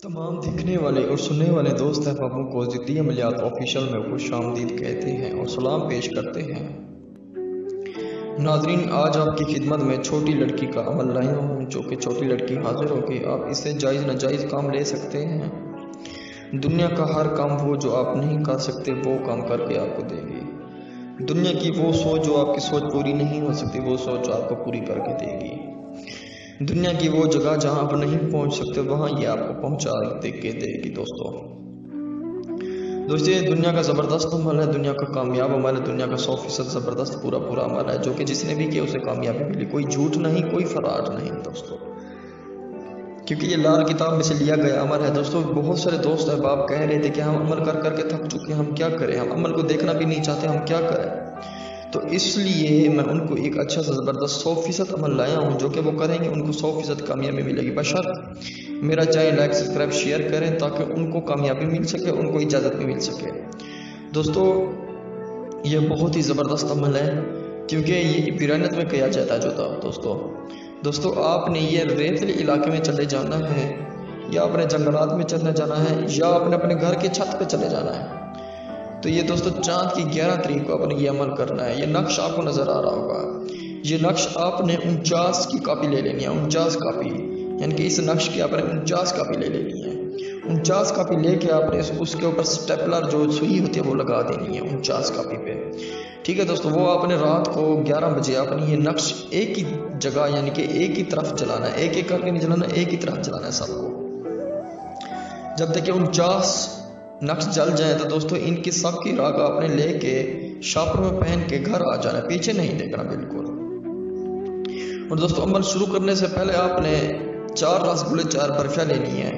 तमाम दिखने वाले और सुनने वाले दोस्त अहबाबों को ज़िद्दी अमलियात ऑफिशियल में खुश आमदीद कहते हैं और सलाम पेश करते हैं। नाजरीन, आज आपकी खिदमत में छोटी लड़की का अमल लाया हूँ, जो कि छोटी लड़की हाजिर होगी। आप इससे जायज़ नाजायज़ काम ले सकते हैं। दुनिया का हर काम वो जो आप नहीं कर सकते वो काम करके आपको देगी। दुनिया की वो सोच जो आपकी सोच पूरी नहीं हो सकती वो सोच आपको पूरी करके देगी। दुनिया की वो जगह जहां आप नहीं पहुंच सकते वहां ये आपको पहुंचा दे के देगी। दोस्तों ये दुनिया का ज़बरदस्त अमल है, दुनिया का कामयाब अमल है, दुनिया का 100% ज़बरदस्त पूरा अमल है, जो कि जिसने भी किया उसे कामयाबी मिली। कोई झूठ नहीं, कोई फरार नहीं दोस्तों, क्योंकि ये लाल किताब में से लिया गया अमल है। दोस्तों बहुत सारे दोस्त अहबाब कह रहे थे कि हम अमल कर करके थक चुके हैं, हम क्या करें, हम अमल को देखना भी नहीं चाहते, हम क्या करें। तो इसलिए मैं उनको एक अच्छा सा ज़बरदस्त 100% अमल लाया हूँ, जो कि वो करेंगे उनको 100% कामयाबी मिलेगी। बशर्त मेरा चैनल लाइक सब्सक्राइब शेयर करें ताकि उनको कामयाबी मिल सके, उनको इजाज़त भी मिल सके। दोस्तों ये बहुत ही ज़बरदस्त अमल है, क्योंकि ये पिरानत में किया जाता है। जो दोस्तों आपने ये रेतली इलाके में चले जाना है, या अपने जंगलात में चले जाना है, या अपने घर के छत पे चले जाना है। तो ये दोस्तों चाँद की 11 तारीख को अपने ये अमल करना है। ये नक्श आपको नज़र आ रहा होगा। ये नक्श आपने 49 की कापी ले लेनी है, 49 कापी, यानी कि इस नक्श की आपने 49 कापी ले लेनी है। 49 कापी लेके आपने उसके ऊपर स्टेपलर जो सुई होती है वो लगा देनी है 49 कापी पे। ठीक है दोस्तों, वो आपने रात को 11 बजे अपनी ये नक्श एक ही जगह यानी कि एक ही तरफ जलाना है, एक एक करके नहीं जलाना, एक ही तरफ जलाना है सबको। जब तक 49 नक्श जल जाए तो दोस्तों इनकी सब की राख आपने लेके शापर में पहन के घर आ जाना, पीछे नहीं देखना बिल्कुल। और दोस्तों अमल शुरू करने से पहले आपने 4 रसगुल्ले 4 बर्फियाँ लेनी है,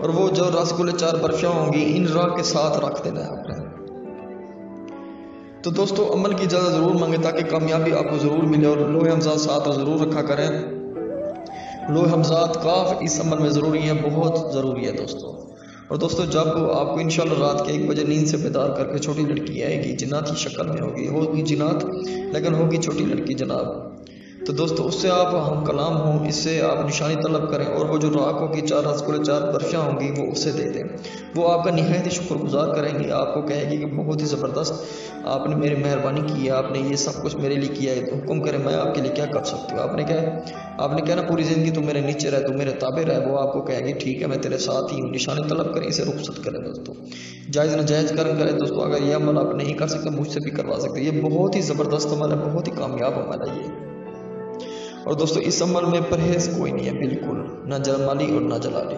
और वो जो रसगुल्ले 4 बर्फियाँ होंगी इन राख के साथ रख देना है आपने। तो दोस्तों अमल की इजाज़त ज़रूर मांगे ताकि कामयाबी आपको ज़रूर मिले, और लोहे हमजात साथ ज़रूर रखा करें। लोहे हमजात काफ इस अमल में ज़रूरी है, बहुत ज़रूरी है दोस्तों। और दोस्तों जब आपको इंशाल्लाह रात के 1 बजे नींद से बेदार करके छोटी लड़की आएगी, जिन्नात की शक्ल में होगी जिन्नात, लेकिन होगी छोटी लड़की जनाब। तो दोस्तों उससे आप हम कलाम हो, इससे आप निशानी तलब करें, और वो जो राख होगी 4 रसगुल्ले 4 बर्फियाँ होंगी वो उससे दे दें। वो आपका निहायत ही शुक्रगुजार करेंगी, आपको कहेगी कि बहुत ही ज़बरदस्त आपने मेरी मेहरबानी की है, आपने ये सब कुछ मेरे लिए किया है, तो हुक्म करें मैं आपके लिए क्या कर सकती हूँ। आपने क्या ना पूरी ज़िंदगी तू मेरे नीचे रहे, तू मेरे ताबे रहे। वो आपको कहेगी ठीक है मैं तेरे साथ ही हूँ। निशानी तलब करें, इसे रुखसत करें दोस्तों, जायज़ नाजायज़ कर्म करें दोस्तों। अगर ये अमल आप नहीं कर सकते मुझसे भी करवा सकते। ये बहुत ही ज़बरदस्त अमल है, बहुत ही कामयाब अमल है ये। और दोस्तों इस अमल में परहेज़ कोई नहीं है बिल्कुल, ना जमाली और ना जलाली।